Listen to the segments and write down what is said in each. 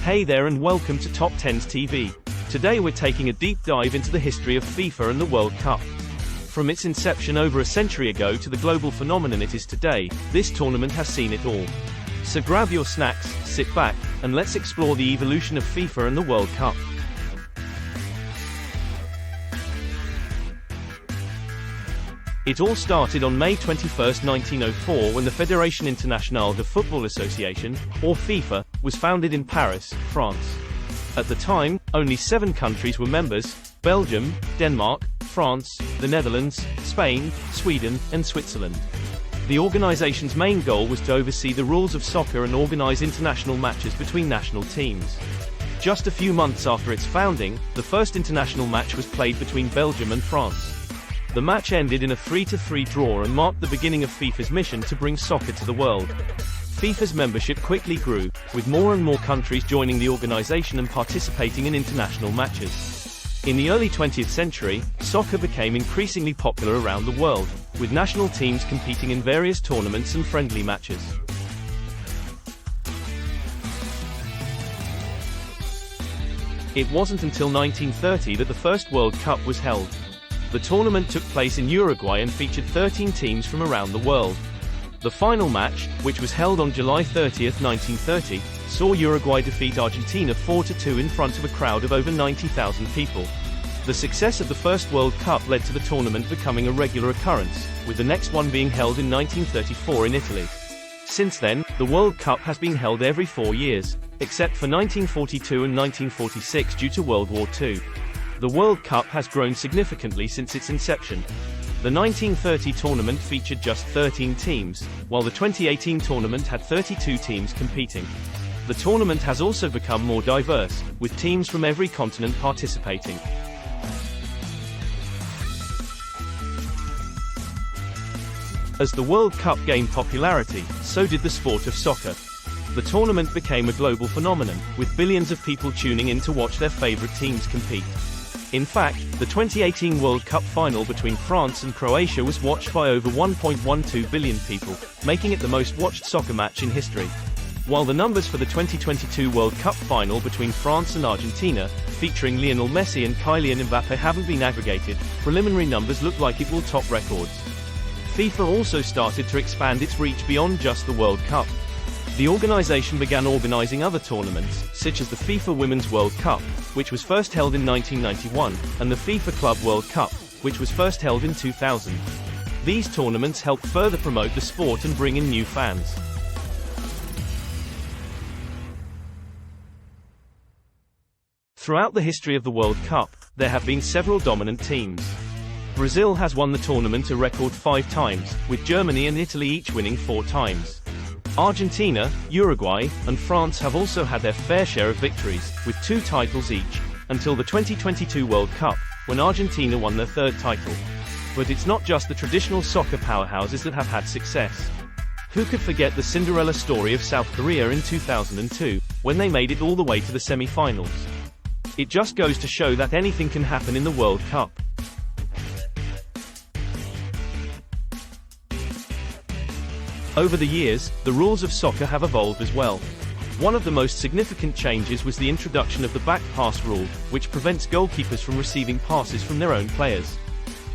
Hey there and welcome to Top 10s TV. Today we're taking a deep dive into the history of FIFA and the World Cup. From its inception over a century ago to the global phenomenon it is today, this tournament has seen it all. So grab your snacks, sit back, and let's explore the evolution of FIFA and the World Cup. It all started on May 21, 1904 when the Fédération Internationale de Football Association, or FIFA, was founded in Paris, France. At the time, only 7 countries were members: Belgium, Denmark, France, the Netherlands, Spain, Sweden, and Switzerland. The organization's main goal was to oversee the rules of soccer and organize international matches between national teams. Just a few months after its founding, the first international match was played between Belgium and France. The match ended in a 3-3 draw and marked the beginning of FIFA's mission to bring soccer to the world. FIFA's membership quickly grew, with more and more countries joining the organization and participating in international matches. In the early 20th century, soccer became increasingly popular around the world, with national teams competing in various tournaments and friendly matches. It wasn't until 1930 that the first World Cup was held. The tournament took place in Uruguay and featured 13 teams from around the world. The final match, which was held on July 30, 1930, saw Uruguay defeat Argentina 4-2 in front of a crowd of over 90,000 people. The success of the first World Cup led to the tournament becoming a regular occurrence, with the next one being held in 1934 in Italy. Since then, the World Cup has been held every 4 years, except for 1942 and 1946 due to World War II. The World Cup has grown significantly since its inception. The 1930 tournament featured just 13 teams, while the 2018 tournament had 32 teams competing. The tournament has also become more diverse, with teams from every continent participating. As the World Cup gained popularity, so did the sport of soccer. The tournament became a global phenomenon, with billions of people tuning in to watch their favorite teams compete. In fact, the 2018 World Cup final between France and Croatia was watched by over 1.12 billion people, making it the most watched soccer match in history. While the numbers for the 2022 World Cup final between France and Argentina, featuring Lionel Messi and Kylian Mbappé, haven't been aggregated, preliminary numbers look like it will top records. FIFA also started to expand its reach beyond just the World Cup. The organization began organizing other tournaments, such as the FIFA Women's World Cup, which was first held in 1991, and the FIFA Club World Cup, which was first held in 2000. These tournaments helped further promote the sport and bring in new fans. Throughout the history of the World Cup, there have been several dominant teams. Brazil has won the tournament a record 5 times, with Germany and Italy each winning 4 times. Argentina, Uruguay, and France have also had their fair share of victories, with 2 titles each, until the 2022 World Cup, when Argentina won their 3rd title. But it's not just the traditional soccer powerhouses that have had success. Who could forget the Cinderella story of South Korea in 2002, when they made it all the way to the semi-finals? It just goes to show that anything can happen in the World Cup. Over the years, the rules of soccer have evolved as well. One of the most significant changes was the introduction of the back pass rule, which prevents goalkeepers from receiving passes from their own players.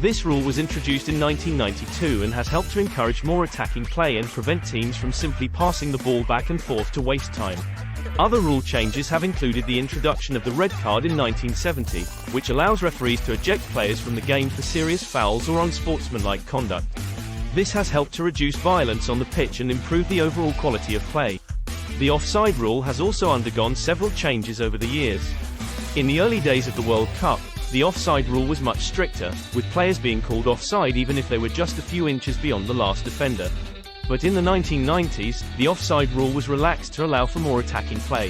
This rule was introduced in 1992 and has helped to encourage more attacking play and prevent teams from simply passing the ball back and forth to waste time. Other rule changes have included the introduction of the red card in 1970, which allows referees to eject players from the game for serious fouls or unsportsmanlike conduct. This has helped to reduce violence on the pitch and improve the overall quality of play. The offside rule has also undergone several changes over the years. In the early days of the World Cup, the offside rule was much stricter, with players being called offside even if they were just a few inches beyond the last defender. But in the 1990s, the offside rule was relaxed to allow for more attacking play.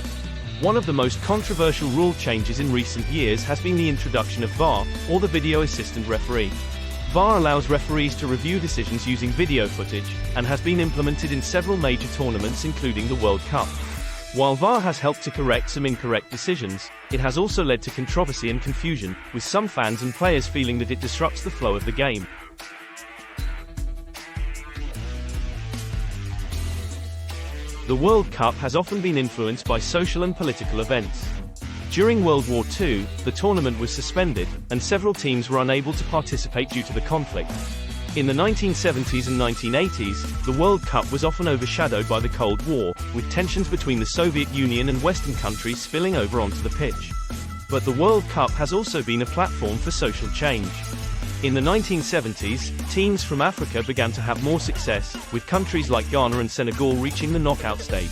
One of the most controversial rule changes in recent years has been the introduction of VAR, or the video assistant referee. VAR allows referees to review decisions using video footage, and has been implemented in several major tournaments including the World Cup. While VAR has helped to correct some incorrect decisions, it has also led to controversy and confusion, with some fans and players feeling that it disrupts the flow of the game. The World Cup has often been influenced by social and political events. During World War II, the tournament was suspended, and several teams were unable to participate due to the conflict. In the 1970s and 1980s, the World Cup was often overshadowed by the Cold War, with tensions between the Soviet Union and Western countries spilling over onto the pitch. But the World Cup has also been a platform for social change. In the 1970s, teams from Africa began to have more success, with countries like Ghana and Senegal reaching the knockout stage.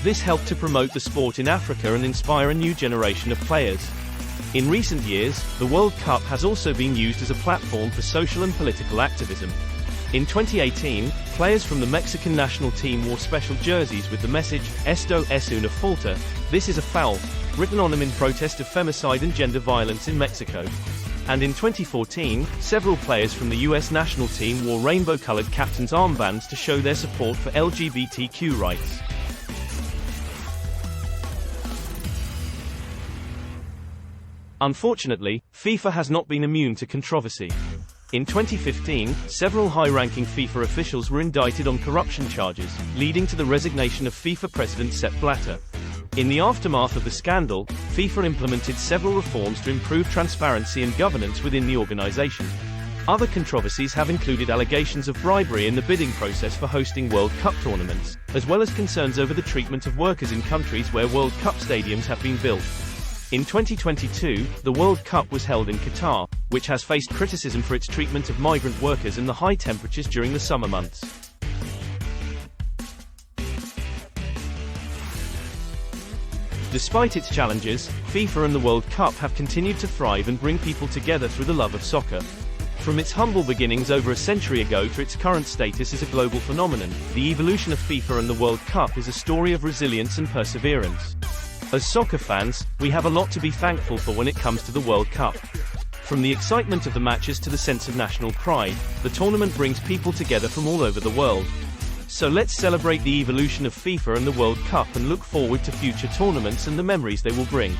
This helped to promote the sport in Africa and inspire a new generation of players. In recent years, the World Cup has also been used as a platform for social and political activism. In 2018, players from the Mexican national team wore special jerseys with the message, "Esto es una falta," this is a foul, written on them in protest of femicide and gender violence in Mexico. And in 2014, several players from the US national team wore rainbow-colored captain's armbands to show their support for LGBTQ rights. Unfortunately, FIFA has not been immune to controversy. In 2015, several high-ranking FIFA officials were indicted on corruption charges, leading to the resignation of FIFA President Sepp Blatter. In the aftermath of the scandal, FIFA implemented several reforms to improve transparency and governance within the organization. Other controversies have included allegations of bribery in the bidding process for hosting World Cup tournaments, as well as concerns over the treatment of workers in countries where World Cup stadiums have been built. In 2022, the World Cup was held in Qatar, which has faced criticism for its treatment of migrant workers and the high temperatures during the summer months. Despite its challenges, FIFA and the World Cup have continued to thrive and bring people together through the love of soccer. From its humble beginnings over a century ago to its current status as a global phenomenon, the evolution of FIFA and the World Cup is a story of resilience and perseverance. As soccer fans, we have a lot to be thankful for when it comes to the World Cup. From the excitement of the matches to the sense of national pride, the tournament brings people together from all over the world. So let's celebrate the evolution of FIFA and the World Cup and look forward to future tournaments and the memories they will bring.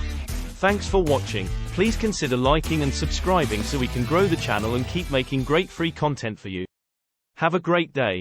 Thanks for watching. Please consider liking and subscribing so we can grow the channel and keep making great free content for you. Have a great day.